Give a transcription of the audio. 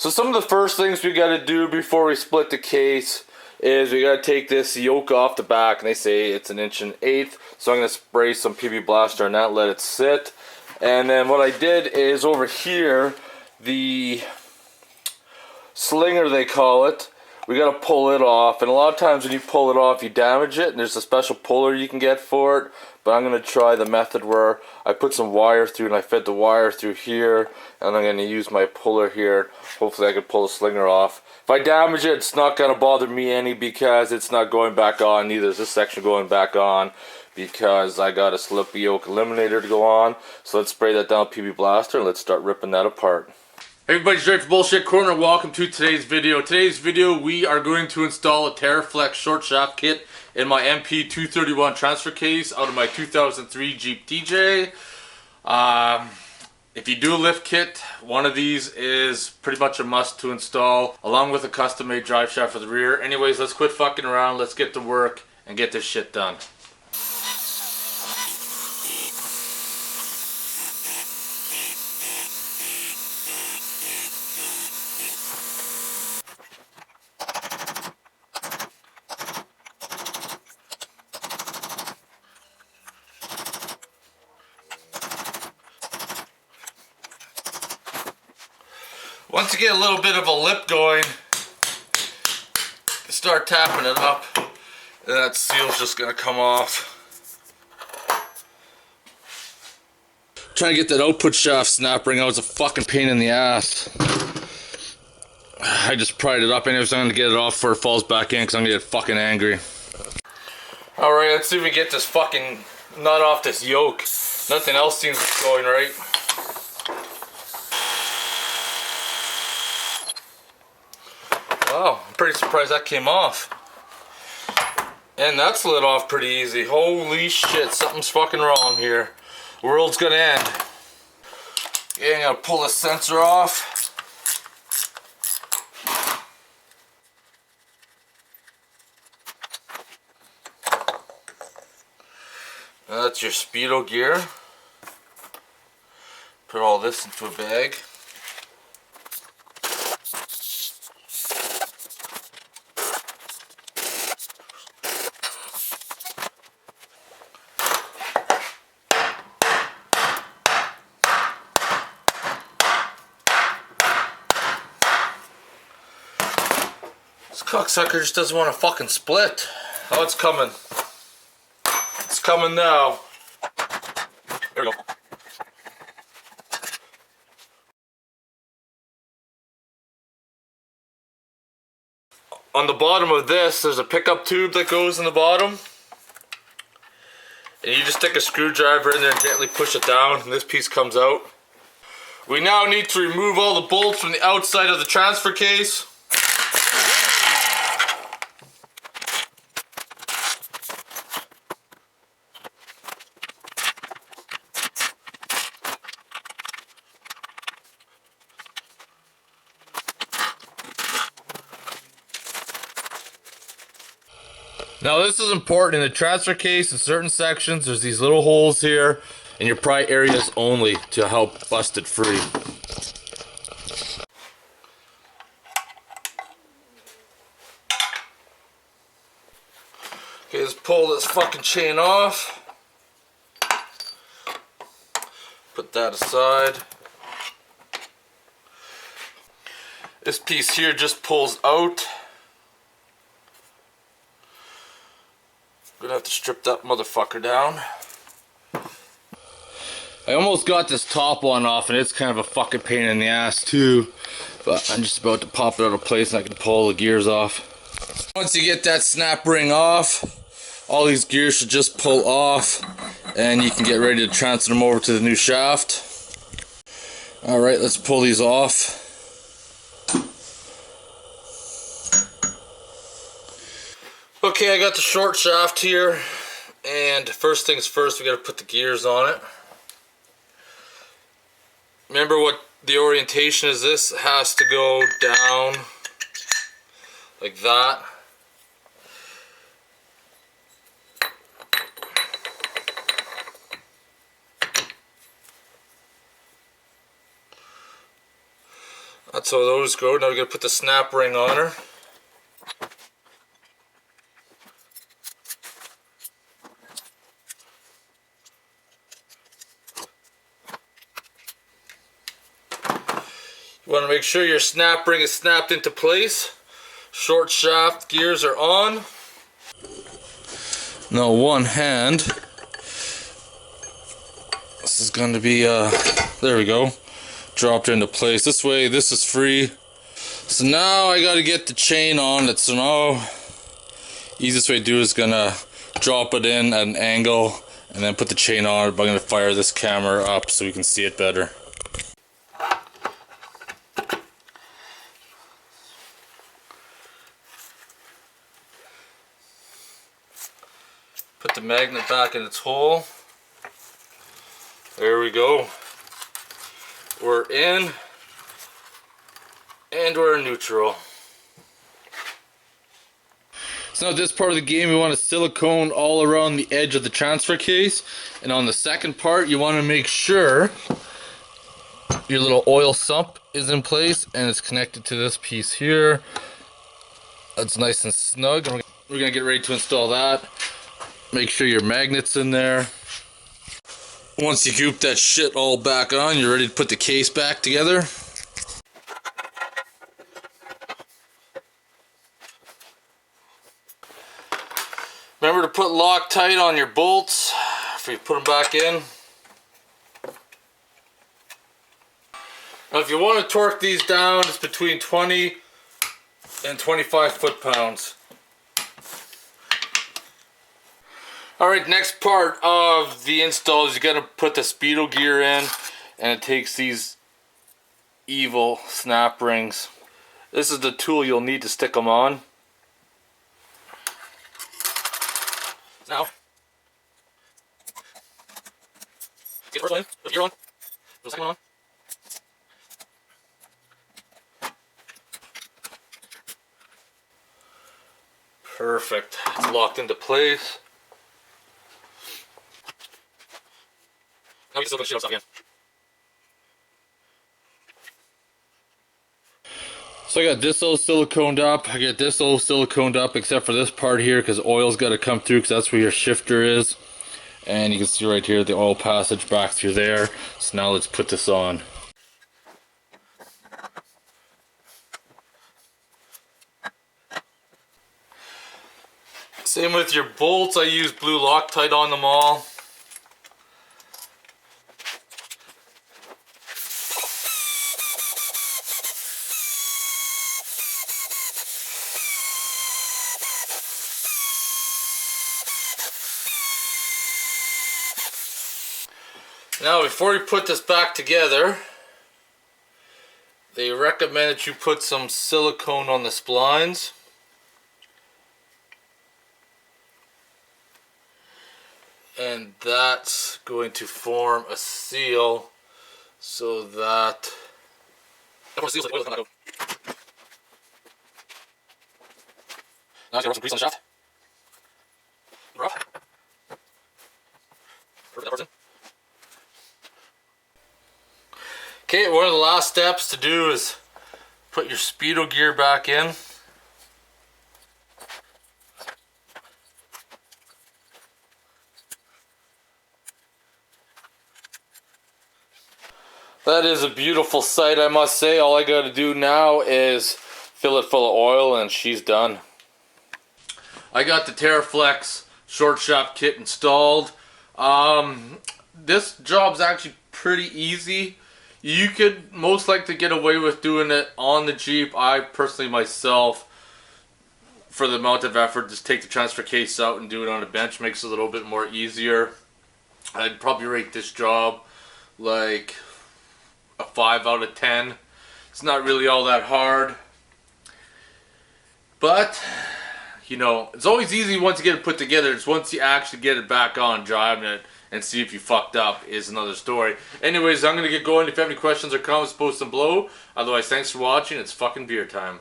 So some of the first things we got to do before we split the case is we got to take this yoke off the back, and they say it's 1 1/8. So I'm going to spray some PB Blaster on that, let it sit. And then what I did is over here, the slinger they call it, we got to pull it off. And a lot of times when you pull it off, you damage it, and there's a special puller you can get for it. But I'm going to try the method where I put some wire through and I fed the wire through here, and I'm going to use my puller here. Hopefully I can pull the slinger off. If I damage it, it's not going to bother me any because it's not going back on. Neither is this section going back on because I got a slippy Yoke Eliminator to go on. So let's spray that down with PB Blaster and let's start ripping that apart. Hey everybody, Straight for Bullshit Corner. Welcome to today's video. Today's video we are going to install a Teraflex short shaft kit in my NP231 transfer case out of my 2003 Jeep DJ. If you do a lift kit, one of these is pretty much a must to install, along with a custom made drive shaft for the rear. Anyways, let's quit fucking around, let's get to work and get this shit done. Once you get a little bit of a lip going, start tapping it up, and that seal's just going to come off. Trying to get that output shaft snap ring out was a fucking pain in the ass. I just pried it up, anyways. I'm going to get it off before it falls back in because I'm going to get fucking angry. Alright, let's see if we get this fucking nut off this yoke. Nothing else seems to be going right. Wow, I'm pretty surprised that came off. And that slid off pretty easy. Holy shit, something's fucking wrong here. World's gonna end. Yeah, I'm gonna pull the sensor off. Now that's your speedo gear. Put all this into a bag. This cocksucker just doesn't want to fucking split. Oh, it's coming. It's coming now. There we go. On the bottom of this, there's a pickup tube that goes in the bottom. And you just stick a screwdriver in there and gently push it down, and this piece comes out. We now need to remove all the bolts from the outside of the transfer case. Now this is important. In the transfer case, in certain sections, there's these little holes here, and your pry areas only to help bust it free. Okay, let's pull this fucking chain off. Put that aside. This piece here just pulls out. Gonna have to strip that motherfucker down. I almost got this top one off, and it's kind of a fucking pain in the ass too, but I'm just about to pop it out of place and I can pull the gears off. Once you get that snap ring off, all these gears should just pull off and you can get ready to transfer them over to the new shaft. Alright, let's pull these off. Okay, I got the short shaft here, and first things first, we got to put the gears on it. Remember what the orientation is. This has to go down like that. That's how those go. Now we're going to put the snap ring on her. You want to make sure your snap ring is snapped into place. Short shaft gears are on. Now one hand. This is going to be, there we go. Dropped into place. This way, this is free. So now I got to get the chain on it. So now, easiest way to do is gonna drop it in at an angle and then put the chain on it. But I'm going to fire this camera up so we can see it better. Put the magnet back in its hole. There we go. We're in and we're in neutral. So now this part of the game, we want to silicone all around the edge of the transfer case, and on the second part you want to make sure your little oil sump is in place and it's connected to this piece here. That's nice and snug. And we're gonna get ready to install that. Make sure your magnet's in there. Once you goop that shit all back on, you're ready to put the case back together. Remember to put Loctite on your bolts before you put them back in. Now if you want to torque these down, it's between 20 and 25 foot-pounds. Alright, next part of the install is you gotta put the speedo gear in, and it takes these evil snap rings. This is the tool you'll need to stick them on. Now, get the first one in, put the gear on, put the second one on. Perfect, it's locked into place. Now we can still put shit on again. So I got this all siliconed up. I got this all siliconed up except for this part here because oil's got to come through because that's where your shifter is. And you can see right here the oil passage back through there. So now let's put this on. Same with your bolts. I use blue Loctite on them all. Now before you put this back together, they recommend that you put some silicone on the splines. And that's going to form a seal so that... Now it's going to rub some grease on the shaft. Rub. Perfect, that part's in. Okay, one of the last steps to do is put your speedo gear back in. That is a beautiful sight, I must say. All I got to do now is fill it full of oil and she's done. I got the Teraflex short shaft kit installed. This job's actually pretty easy. You could most likely get away with doing it on the Jeep. I personally myself, for the amount of effort, just take the transfer case out and do it on a bench. Makes it a little bit more easier. I'd probably rate this job like a 5 out of 10. It's not really all that hard. But, you know, it's always easy once you get it put together. It's once you actually get it back on driving it and see if you fucked up is another story. Anyways, I'm going to get going. If you have any questions or comments, post them below. Otherwise, thanks for watching. It's fucking beer time.